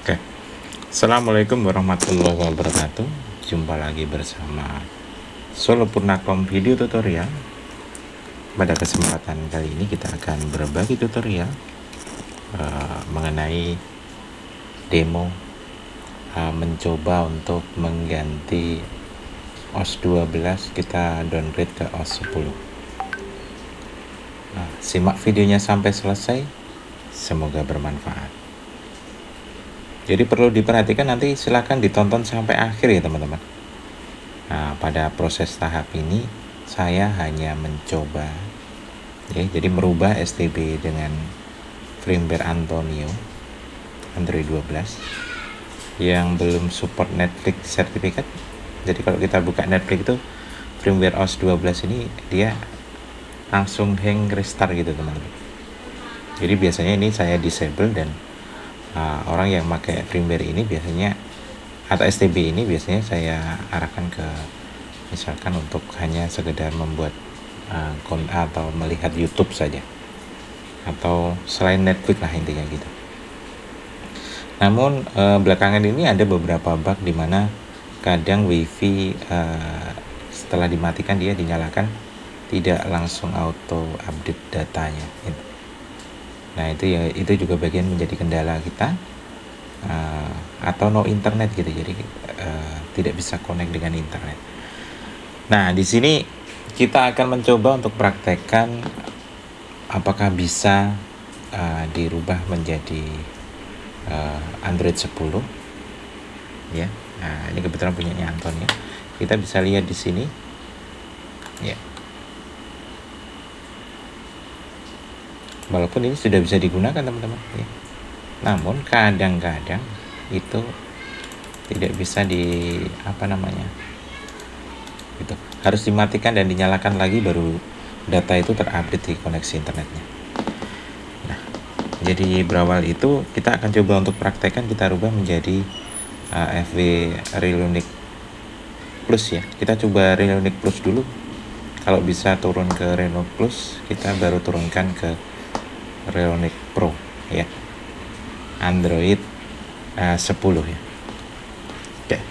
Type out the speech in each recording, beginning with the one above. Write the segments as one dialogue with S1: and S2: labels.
S1: Oke, Assalamualaikum warahmatullahi wabarakatuh. Jumpa lagi bersama Solo Purnakom Video Tutorial. Pada kesempatan kali ini kita akan berbagi tutorial mengenai demo mencoba untuk mengganti OS 12 kita downgrade ke OS 10. Simak videonya sampai selesai, semoga bermanfaat. Jadi perlu diperhatikan, nanti silahkan ditonton sampai akhir ya teman-teman. Nah, pada proses tahap ini saya hanya mencoba ya, jadi merubah STB dengan firmware Antonio Android 12 yang belum support Netflix certificate. Jadi kalau kita buka Netflix itu firmware OS 12 ini dia langsung hang restart gitu teman-teman. Jadi biasanya ini saya disable, dan orang yang pakai firmware ini biasanya atau STB ini biasanya saya arahkan ke misalkan untuk hanya sekedar membuat atau melihat YouTube saja, atau selain Netflix lah intinya gitu. Namun belakangan ini ada beberapa bug di mana kadang WiFi setelah dimatikan dia dinyalakan tidak langsung auto update datanya gitu. Nah itu juga bagian menjadi kendala kita, atau no internet gitu, jadi tidak bisa connect dengan internet. Nah di sini kita akan mencoba untuk praktekkan apakah bisa dirubah menjadi Android 10 ya. Nah ini kebetulan punyanya Anton ya, kita bisa lihat di sini ya. Walaupun ini sudah bisa digunakan teman-teman ya. Namun kadang-kadang itu tidak bisa gitu, harus dimatikan dan dinyalakan lagi baru data itu terupdate di koneksi internetnya. Nah jadi berawal itu kita akan coba untuk praktekkan, kita rubah menjadi FW Relunic Plus ya. Kita coba Relunic Plus dulu. Kalau bisa turun ke Relunic Plus, kita baru turunkan ke Relunic Pro ya, Android 10 ya. Oke,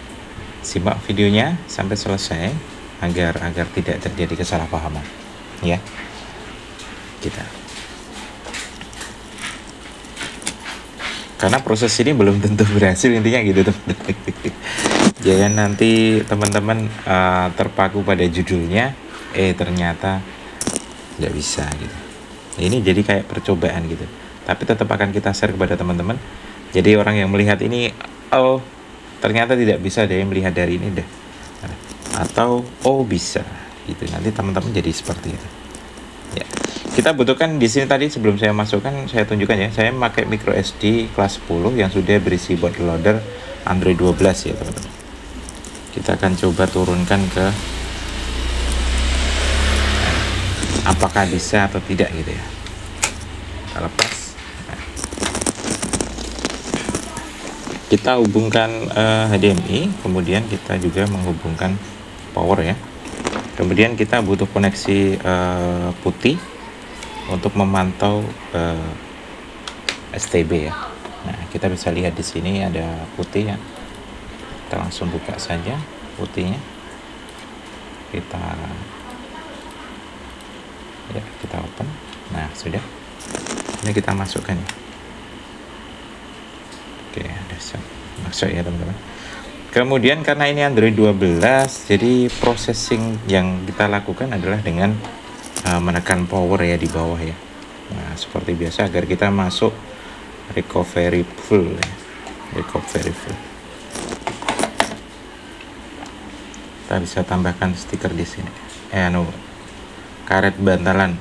S1: simak videonya sampai selesai agar tidak terjadi kesalahpahaman ya. Karena proses ini belum tentu berhasil intinya gitu teman-teman. Jangan nanti teman-teman terpaku pada judulnya, ternyata nggak bisa gitu. Ini jadi kayak percobaan gitu, tapi tetap akan kita share kepada teman-teman. Jadi orang yang melihat ini, oh ternyata tidak bisa, dia melihat dari ini dah, atau oh bisa gitu, nanti teman-teman jadi seperti itu ya. Kita butuhkan di sini tadi, sebelum saya masukkan saya tunjukkan ya, saya memakai micro SD kelas 10 yang sudah berisi bootloader Android 12 ya teman-teman. Kita akan coba turunkan ke apakah bisa atau tidak gitu ya. Kita lepas, kita hubungkan HDMI, kemudian kita juga menghubungkan power ya. Kemudian kita butuh koneksi putih untuk memantau STB ya. Nah kita bisa lihat di sini ada putih ya, kita langsung buka saja putihnya, kita open. Nah sudah, ini kita masukkan ya. Oke, ada masuk ya teman-teman. Kemudian karena ini Android 12, jadi processing yang kita lakukan adalah dengan menekan power ya di bawah ya. Nah seperti biasa, agar kita masuk recovery full ya. Kita bisa tambahkan stiker di sini, karet bantalan,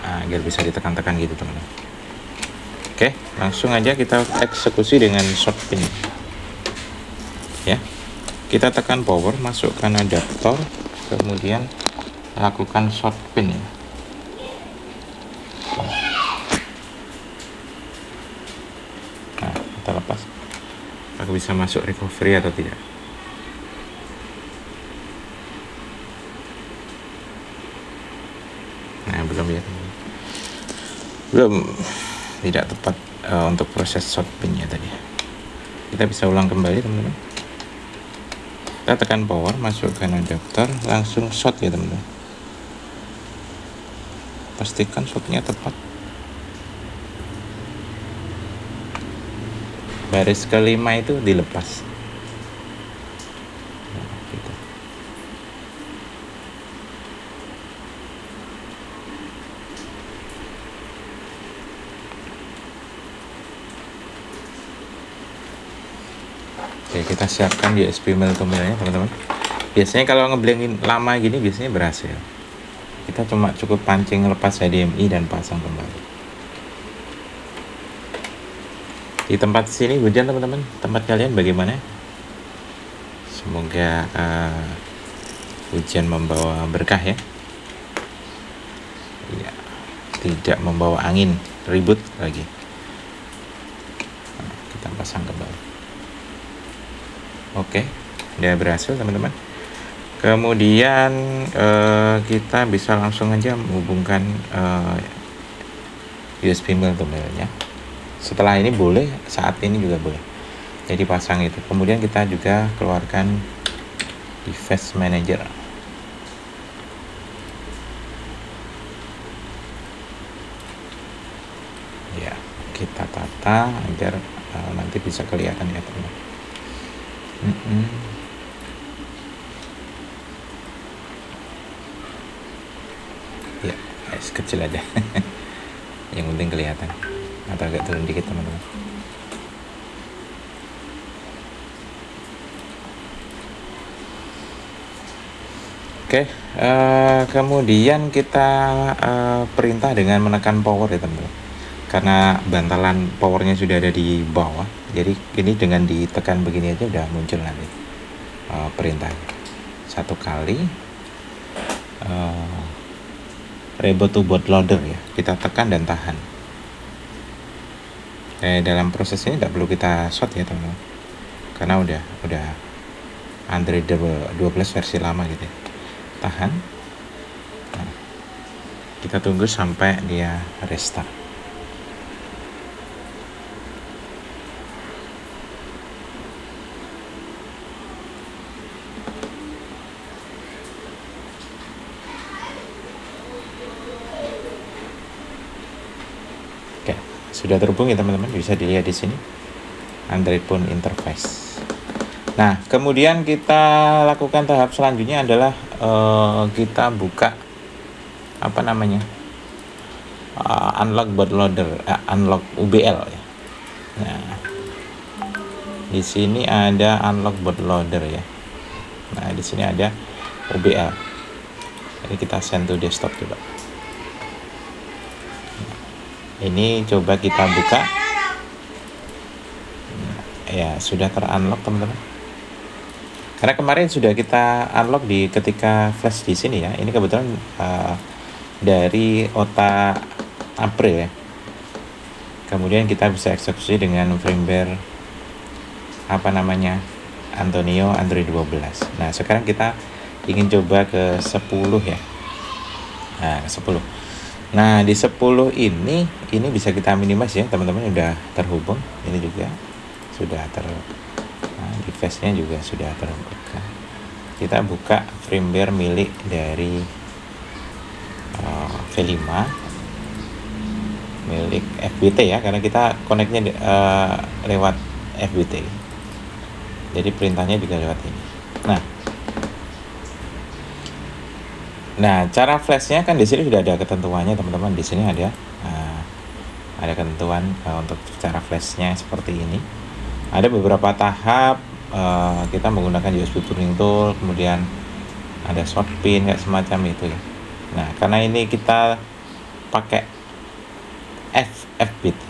S1: agar bisa ditekan-tekan gitu teman-teman. Oke, langsung aja kita eksekusi dengan short pin ya. Kita tekan power, masukkan adaptor, kemudian lakukan short pin ya. Nah kita lepas, apakah bisa masuk recovery atau tidak. Nah belum ya, belum, tidak tepat untuk proses short pinnya tadi. Kita bisa ulang kembali teman-teman. Kita tekan power, masukkan adapter, langsung short ya teman-teman. Pastikan shotnya tepat. Baris kelima itu dilepas. Nah, gitu. Oke, kita siapkan USB mill-to-millnya teman-teman. Biasanya kalau ngeblendin lama gini biasanya berhasil. Kita cuma cukup pancing lepas HDMI dan pasang kembali. Di tempat sini hujan teman-teman. Tempat kalian bagaimana? Semoga hujan membawa berkah ya. Ya, tidak membawa angin ribut lagi. Nah, kita pasang kembali. Oke, udah berhasil teman-teman. Kemudian kita bisa langsung aja menghubungkan USB mill-to-millnya. Setelah ini boleh, saat ini juga boleh. Jadi pasang itu. Kemudian kita juga keluarkan device manager. Ya, kita tata agar nanti bisa kelihatan ya teman-teman. Ya, kecil aja. Yang penting kelihatan. Atau agak turun dikit teman-teman. Oke, kemudian kita perintah dengan menekan power ya teman-teman. Karena bantalan powernya sudah ada di bawah, jadi ini dengan ditekan begini aja udah muncul nanti perintahnya. Satu kali reboot to bootloader ya, kita tekan dan tahan. Dalam proses ini tidak perlu kita short ya teman-teman, karena udah Android 12 versi lama gitu ya. Tahan. Nah, kita tunggu sampai dia restart. Sudah terhubung ya teman-teman, bisa dilihat di sini Android Phone Interface. Nah, kemudian kita lakukan tahap selanjutnya adalah kita buka apa namanya unlock bootloader, unlock UBL ya. Nah, di sini ada unlock bootloader ya. Nah, di sini ada UBL. Jadi kita send to desktop coba. Ini coba kita buka. Ya, sudah terunlock teman-teman. Karena kemarin sudah kita unlock ketika flash di sini ya. Ini kebetulan dari OTA April ya. Kemudian kita bisa eksekusi dengan firmware apa namanya Antonio Android 12. Nah, sekarang kita ingin coba ke 10 ya. Nah, ke 10. Nah, di 10 ini bisa kita minimize ya teman-teman, udah terhubung. Ini juga sudah device-nya juga sudah terbuka. Kita buka firmware milik dari V5 milik FBT ya, karena kita connect-nya lewat FBT. Jadi perintahnya juga lewat ini. Nah, cara flashnya kan di sini sudah ada ketentuannya teman-teman. Di sini ada ketentuan untuk cara flashnya seperti ini. Ada beberapa tahap kita menggunakan USB pruning tool, kemudian ada short pin kayak semacam itu ya. Nah, karena ini kita pakai FBT,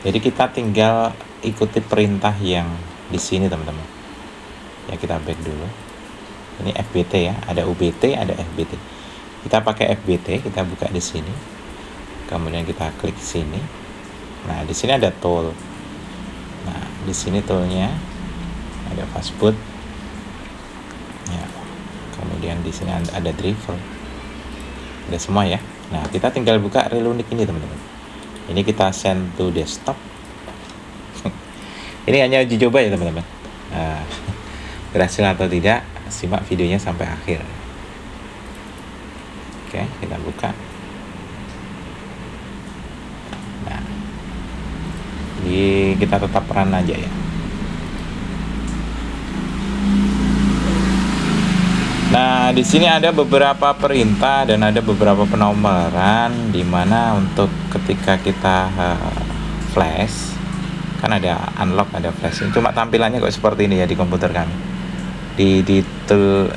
S1: jadi kita tinggal ikuti perintah yang di sini teman-teman. Ya, kita back dulu. Ini FBT ya, ada UBT, ada FBT. Kita pakai FBT, kita buka di sini. Kemudian kita klik sini. Nah, di sini ada tool. Nah, di sini toolnya ada fastboot. Ya. Kemudian di sini ada driver. Ada semua ya. Nah, kita tinggal buka Relunic ini teman-teman. Ini kita send to desktop. Ini hanya uji coba ya teman-teman. Berhasil atau tidak, simak videonya sampai akhir. Oke, kita buka. Nah, kita tetap run aja ya. Nah, di sini ada beberapa perintah dan ada beberapa penomoran, di mana untuk ketika kita flash, kan ada unlock, ada flashing. Cuma tampilannya kok seperti ini ya di komputer kami. Di tool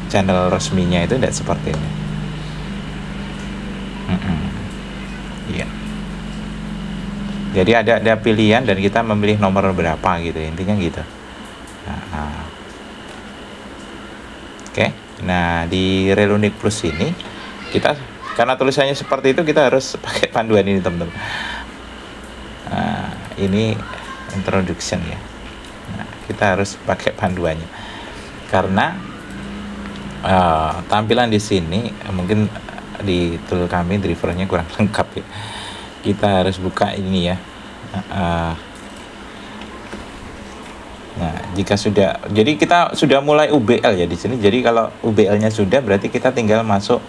S1: channel resminya itu tidak seperti ini. Iya. Jadi ada pilihan dan kita memilih nomor berapa gitu, intinya gitu. Oke, nah di Relunic Plus ini kita, karena tulisannya seperti itu, kita harus pakai panduan ini teman-teman. Nah, ini introduction ya. Nah, kita harus pakai panduannya karena tampilan di sini mungkin di tool kami drivernya kurang lengkap ya. Kita harus buka ini ya. Nah, jika sudah, jadi kita sudah mulai UBL ya di sini. Jadi kalau UBL-nya sudah, berarti kita tinggal masuk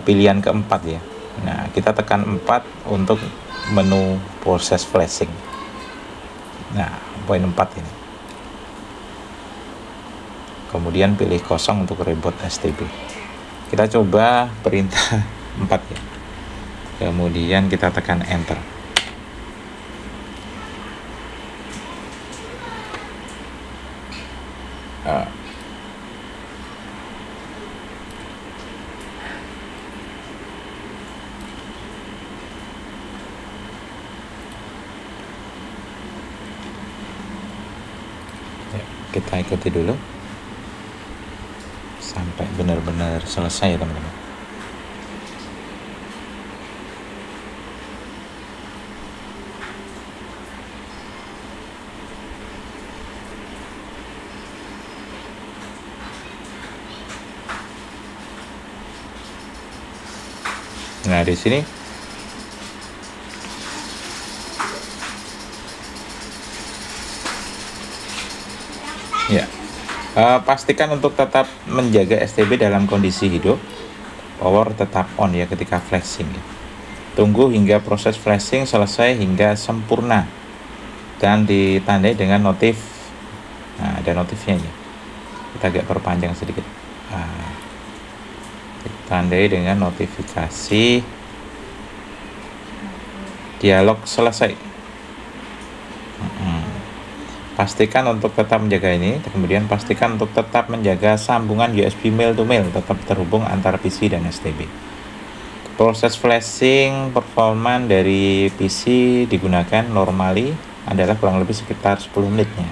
S1: pilihan keempat ya. Nah, kita tekan 4 untuk menu proses flashing. Nah, poin 4 ini. Kemudian pilih kosong untuk reboot STB. Kita coba perintah 4 ya. Kemudian kita tekan enter. Kita ikuti dulu sampai benar-benar selesai ya teman-teman. Nah, di sini ya, pastikan untuk tetap menjaga STB dalam kondisi hidup, power tetap on ya ketika flashing ya. Tunggu hingga proses flashing selesai hingga sempurna dan ditandai dengan notif. Nah, ada notifnya ya. Kita agak perpanjang sedikit. Ditandai dengan notifikasi dialog selesai. Pastikan untuk tetap menjaga ini. Kemudian pastikan untuk tetap menjaga sambungan USB mail to mail tetap terhubung antara PC dan STB. Proses flashing performan dari PC digunakan normally adalah kurang lebih sekitar 10 menitnya.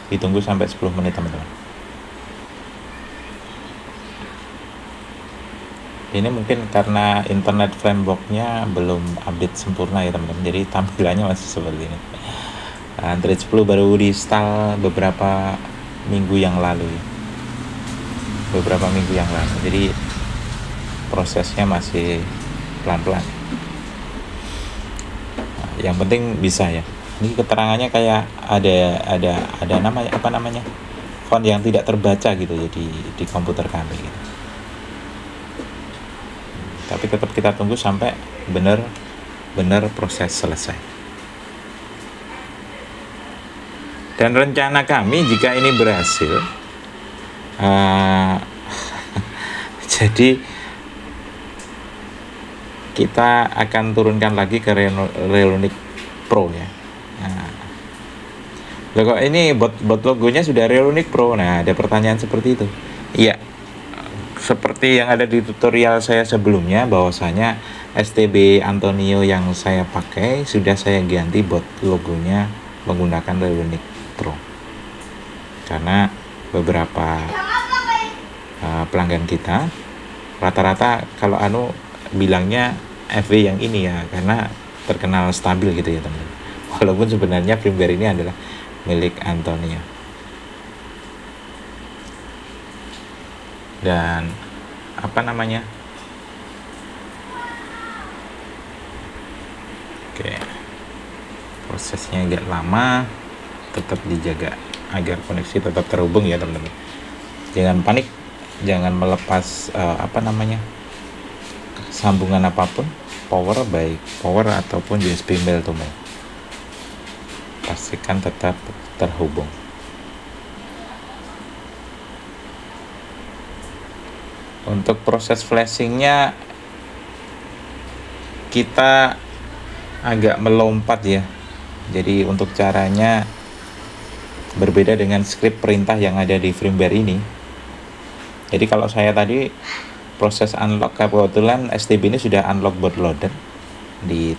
S1: Ditunggu sampai 10 menit teman-teman. Ini mungkin karena internet frameworknya belum update sempurna ya teman-teman, jadi tampilannya masih seperti ini. Android 10 baru di install beberapa minggu yang lalu, jadi prosesnya masih pelan-pelan. Nah, yang penting bisa ya. Ini keterangannya kayak ada namanya font yang tidak terbaca gitu ya di komputer kami gitu. Tapi tetap kita tunggu sampai benar proses selesai. Dan rencana kami jika ini berhasil, jadi kita akan turunkan lagi ke Relunic Pro ya. Loh, kok ini bot logonya sudah Relunic Pro. Nah, ada pertanyaan seperti itu. Iya, seperti yang ada di tutorial saya sebelumnya, bahwasanya STB Antonio yang saya pakai sudah saya ganti bot logonya menggunakan Relunic Pro, karena beberapa pelanggan kita rata-rata kalau bilangnya FW yang ini ya, karena terkenal stabil gitu ya teman. Walaupun sebenarnya firmware ini adalah milik Antonio. Dan prosesnya agak lama, tetap dijaga agar koneksi tetap terhubung ya teman-teman. Jangan panik, jangan melepas sambungan apapun, power baik power ataupun USB male to male, pastikan tetap terhubung. Untuk proses flashingnya kita agak melompat ya, jadi untuk caranya berbeda dengan script perintah yang ada di firmware ini. Jadi kalau saya tadi proses unlock, kebetulan STB ini sudah unlock bootloader di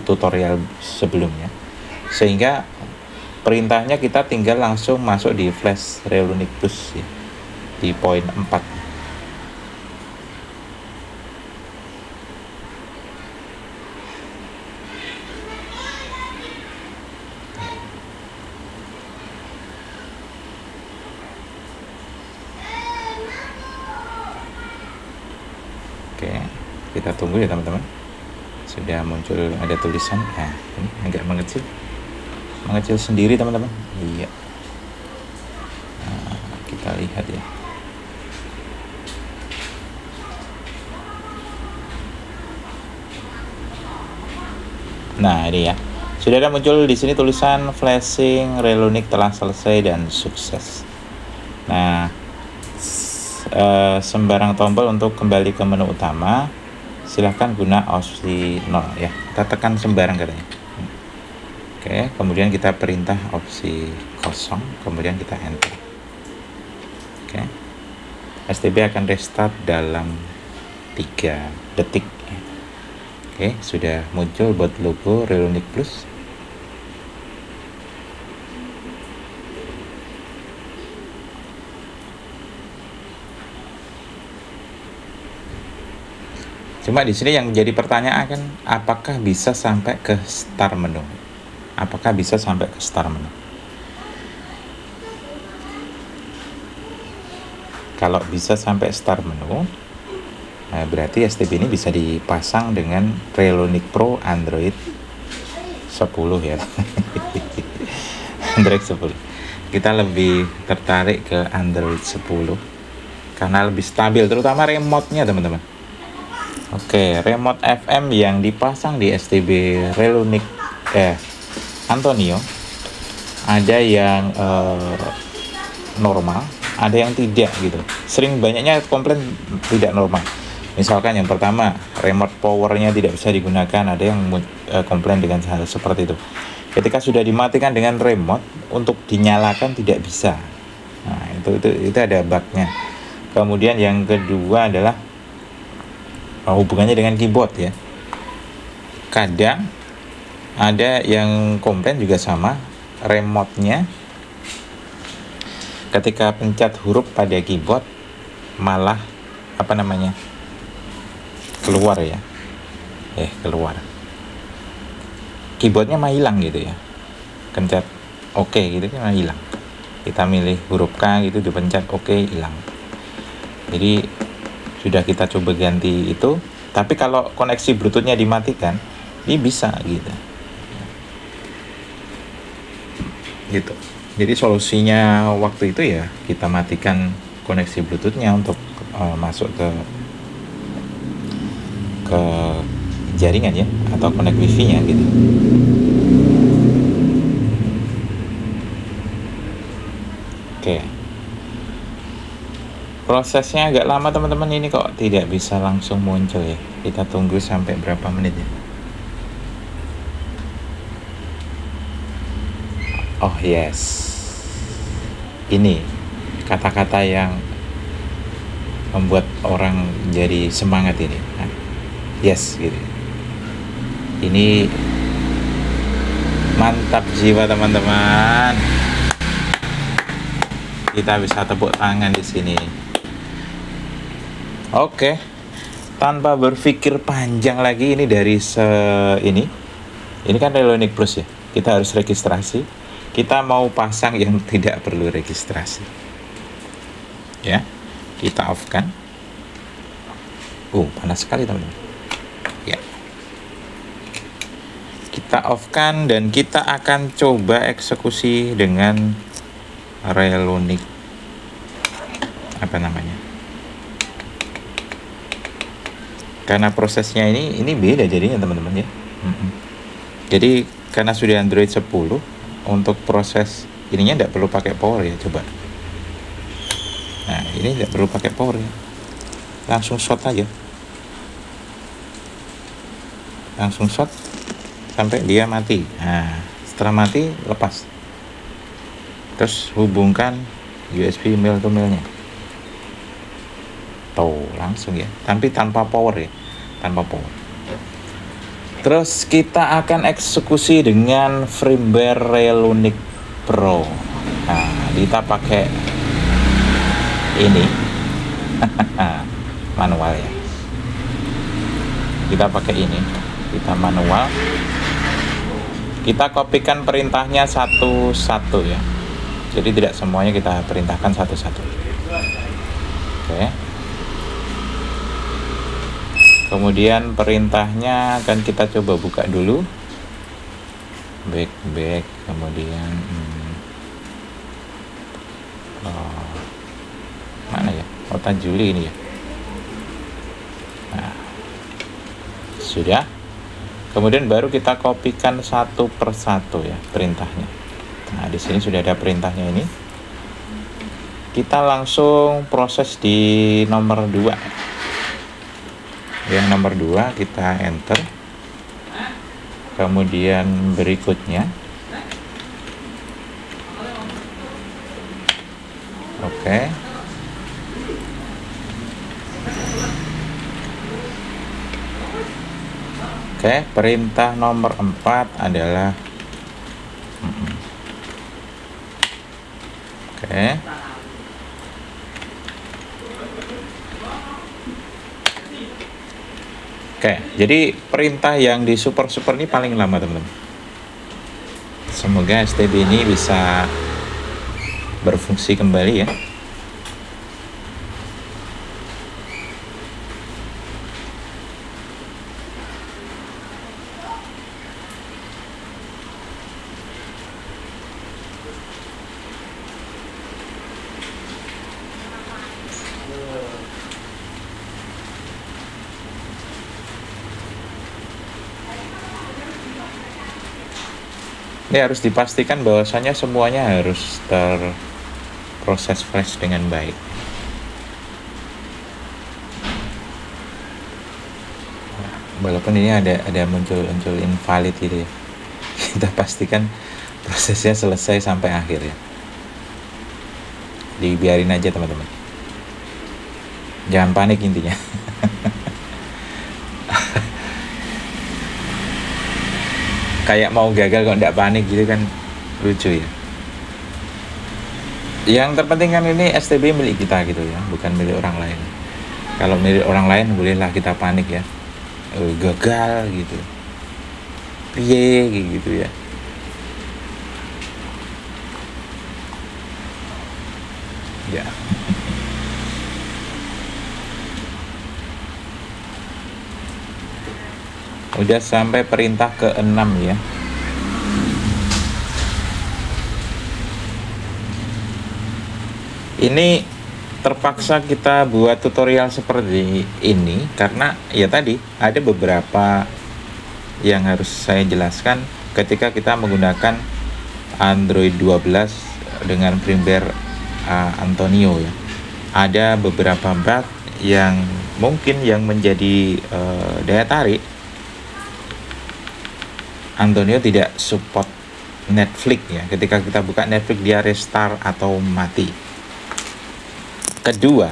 S1: tutorial sebelumnya, sehingga perintahnya kita tinggal langsung masuk di flash Relunic Plus ya, di poin 4. Oke, kita tunggu ya teman-teman. Sudah muncul ada tulisan. Nah, ini agak mengecil sendiri teman-teman. Iya. Nah, kita lihat ya. Nah, ini ya. Sudah ada muncul di sini tulisan flashing Relunic telah selesai dan sukses. Nah, sembarang tombol untuk kembali ke menu utama, silahkan guna opsi 0 ya. Kita tekan sembarang katanya. Oke, kemudian kita perintah opsi 0, kemudian kita enter. Oke, STB akan restart dalam 3 detik. Oke, sudah muncul buat logo Relunic Plus. Cuma di sini yang jadi pertanyaan kan, apakah bisa sampai ke start menu? Apakah bisa sampai ke start menu? Kalau bisa sampai start menu, nah berarti STB ini bisa dipasang dengan Relunic Pro Android 10 ya. Android 10. Kita lebih tertarik ke Android 10 karena lebih stabil, terutama remote-nya teman-teman. Oke, remote FM yang dipasang di STB Relunic Antonio ada yang normal, ada yang tidak gitu. Sering banyaknya komplain tidak normal. Misalkan yang pertama, remote powernya tidak bisa digunakan, ada yang komplain dengan hal seperti itu. Ketika sudah dimatikan dengan remote, untuk dinyalakan tidak bisa. Nah, itu ada bugnya. Kemudian yang kedua adalah hubungannya dengan keyboard ya. Kadang ada yang komplain juga sama, remote-nya ketika pencet huruf pada keyboard malah keluar ya. Keluar. Keyboardnya mah hilang gitu ya. Pencet oke gitu kan hilang. Kita milih huruf K gitu, dipencet oke, hilang. Jadi sudah kita coba ganti itu, tapi kalau koneksi Bluetooth-nya dimatikan, ini bisa gitu. Jadi solusinya waktu itu ya kita matikan koneksi Bluetooth-nya untuk masuk ke jaringan ya, atau connect Wi-Fi-nya gitu. Oke. Prosesnya agak lama teman-teman, ini kok tidak bisa langsung muncul ya. Kita tunggu sampai berapa menit ya. Oh yes, ini kata-kata yang membuat orang jadi semangat ini. Nah, yes gitu. Ini mantap jiwa teman-teman. Kita bisa tepuk tangan di sini. Oke, tanpa berpikir panjang lagi, ini dari ini kan Relunic Plus ya. Kita harus registrasi. Kita mau pasang yang tidak perlu registrasi. Ya, kita off kan. Panas sekali teman-teman. Ya. Kita off-kan dan kita akan coba eksekusi dengan Relonic apa namanya, karena prosesnya ini beda jadinya teman-teman ya. Jadi karena sudah Android 10, untuk proses ininya tidak perlu pakai power ya, coba. Nah ini tidak perlu pakai power ya, langsung shot aja, langsung shot sampai dia mati. Nah setelah mati lepas, terus hubungkan USB male to male nya, tuh langsung ya, tapi tanpa power ya, tanpa power. Terus kita akan eksekusi dengan firmware Relonic Pro. Nah kita pakai ini manual ya, kita pakai ini, kita manual, kita kopikan perintahnya satu-satu ya, jadi tidak semuanya kita perintahkan satu-satu. Oke, kemudian perintahnya akan kita coba buka dulu, back, kemudian mana ya, kota Juli ini ya. Nah, sudah. Kemudian baru kita kopikan satu persatu ya perintahnya. Nah di sini sudah ada perintahnya ini. Kita langsung proses di nomor 2. Yang nomor 2 kita enter. Kemudian berikutnya, oke. Oke, perintah nomor 4 adalah oke. Oke, jadi perintah yang di super ini paling lama teman-teman. Semoga STB ini bisa berfungsi kembali ya. Ini harus dipastikan bahwasanya semuanya harus terproses flash dengan baik. Walaupun ini ada muncul invalid gitu ya, kita pastikan prosesnya selesai sampai akhir ya. Dibiarin aja teman-teman, jangan panik intinya. Kayak mau gagal kok tidak panik gitu kan, lucu ya. Yang terpenting kan ini STB milik kita gitu ya, bukan milik orang lain. Kalau milik orang lain bolehlah kita panik ya, gagal gitu, piye gitu ya. Ya. Udah sampai perintah ke-6 ya. Ini terpaksa kita buat tutorial seperti ini karena ya tadi ada beberapa yang harus saya jelaskan ketika kita menggunakan Android 12 dengan firmware Antonio ya. Ada beberapa bug yang mungkin yang menjadi daya tarik Antonio tidak support Netflix ya. Ketika kita buka Netflix dia restart atau mati. Kedua,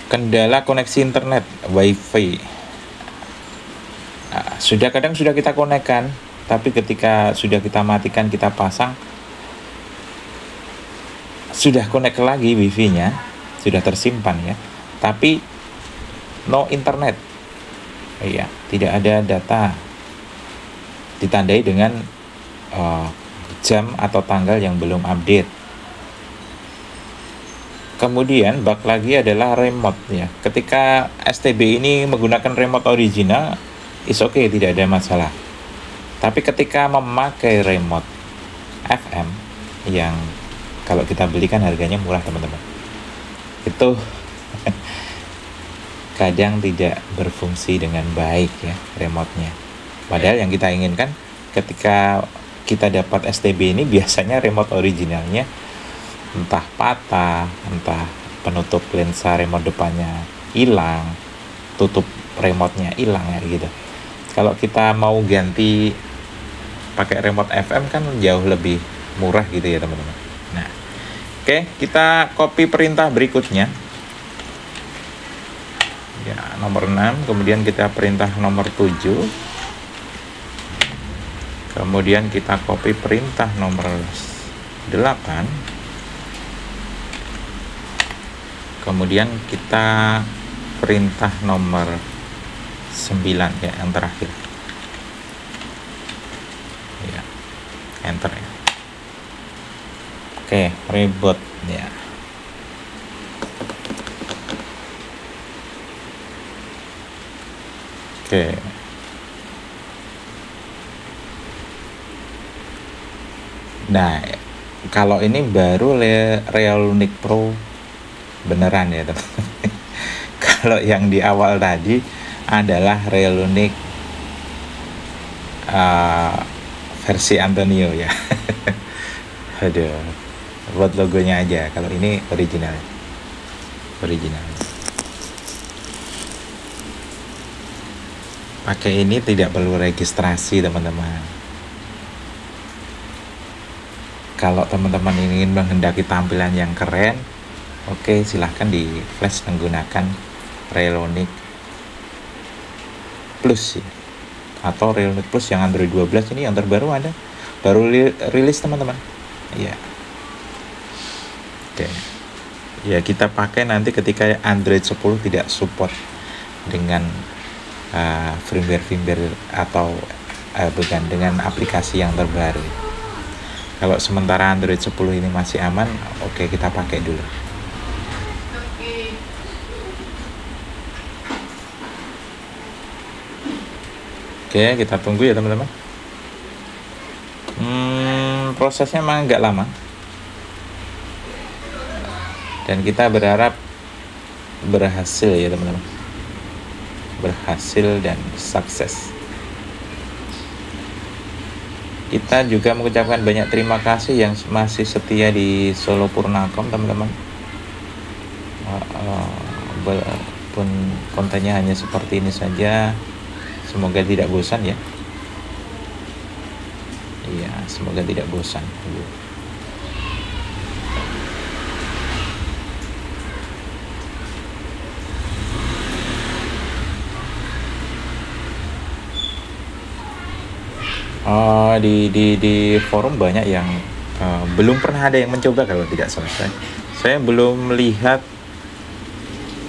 S1: kendala koneksi internet WiFi. Kadang sudah kita konekkan, tapi ketika sudah kita matikan, kita pasang, sudah connect lagi WiFi-nya, sudah tersimpan ya, tapi no internet. Iya, tidak ada data. Ditandai dengan jam atau tanggal yang belum update. Kemudian bug lagi adalah remote ya. Ketika STB ini menggunakan remote original, is okay, tidak ada masalah. Tapi ketika memakai remote FM yang kalau kita belikan harganya murah teman-teman, itu kadang tidak berfungsi dengan baik ya remote-nya. Padahal yang kita inginkan ketika kita dapat STB ini biasanya remote originalnya entah patah, entah penutup lensa remote depannya hilang, tutup remote-nya hilang ya gitu. Kalau kita mau ganti pakai remote FM kan jauh lebih murah gitu ya teman-teman. Nah, oke, kita copy perintah berikutnya. Ya, nomor 6, kemudian kita perintah nomor 7. Kemudian kita copy perintah nomor 8. Kemudian kita perintah nomor 9 ya, yang terakhir. Ya, enter ya. Oke, reboot ya. Oke. Nah, kalau ini baru Reolunic Pro beneran ya teman-teman. Kalau yang di awal tadi adalah Reolunic versi Antonio ya. Aduh, buat logonya aja. Kalau ini original. Pakai ini tidak perlu registrasi teman-teman. Kalau teman-teman ingin menghendaki tampilan yang keren, oke, silahkan di flash menggunakan Reolunic Plus ya. Atau Reolunic Plus yang Android 12 ini yang terbaru ada, baru rilis teman-teman. Iya. Oke. Ya, kita pakai nanti ketika Android 10 tidak support dengan firmware atau bukan dengan aplikasi yang terbaru. Kalau sementara Android 10 ini masih aman, oke, kita pakai dulu. Oke, kita tunggu ya teman-teman. Prosesnya memang agak lama. Dan kita berharap berhasil ya teman-teman. Berhasil dan sukses. Kita juga mengucapkan banyak terima kasih yang masih setia di Solo Purnacom teman-teman. Walaupun kontennya hanya seperti ini saja, semoga tidak bosan ya. Iya, semoga tidak bosan. Di forum banyak yang belum pernah ada yang mencoba kalau tidak selesai. Saya belum melihat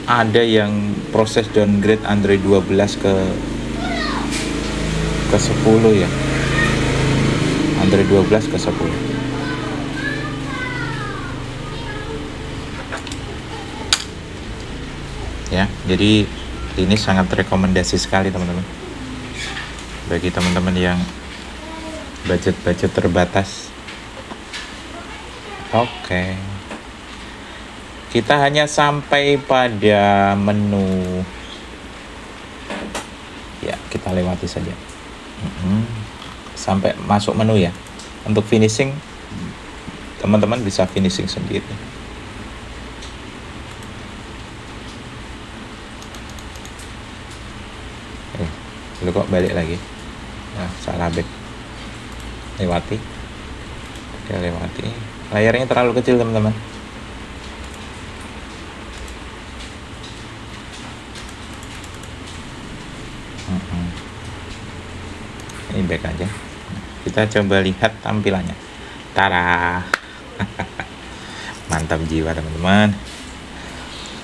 S1: ada yang proses downgrade Android 12 ke 10 ya. Android 12 ke 10. Ya, jadi ini sangat rekomendasi sekali teman-teman. Bagi teman-teman yang budget terbatas. Oke. Kita hanya sampai pada menu. Ya, kita lewati saja. Sampai masuk menu ya. Untuk finishing, teman-teman bisa finishing sendiri. Lu kok balik lagi? Nah, salah back. Lewati. Oke, lewati. Layarnya terlalu kecil teman-teman. Ini back aja. Kita coba lihat tampilannya. Tara. Mantap jiwa teman-teman.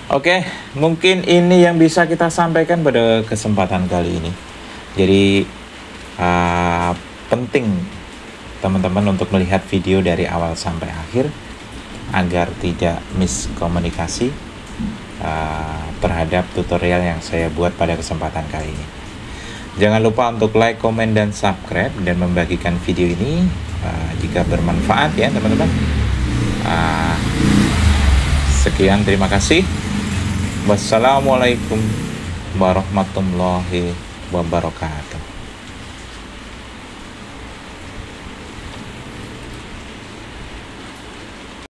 S1: Oke, mungkin ini yang bisa kita sampaikan pada kesempatan kali ini. Jadi penting teman-teman untuk melihat video dari awal sampai akhir agar tidak miskomunikasi terhadap tutorial yang saya buat pada kesempatan kali ini. Jangan lupa untuk like, komen, dan subscribe, dan membagikan video ini jika bermanfaat ya teman-teman. Sekian, terima kasih. Wassalamualaikum warahmatullahi wabarakatuh.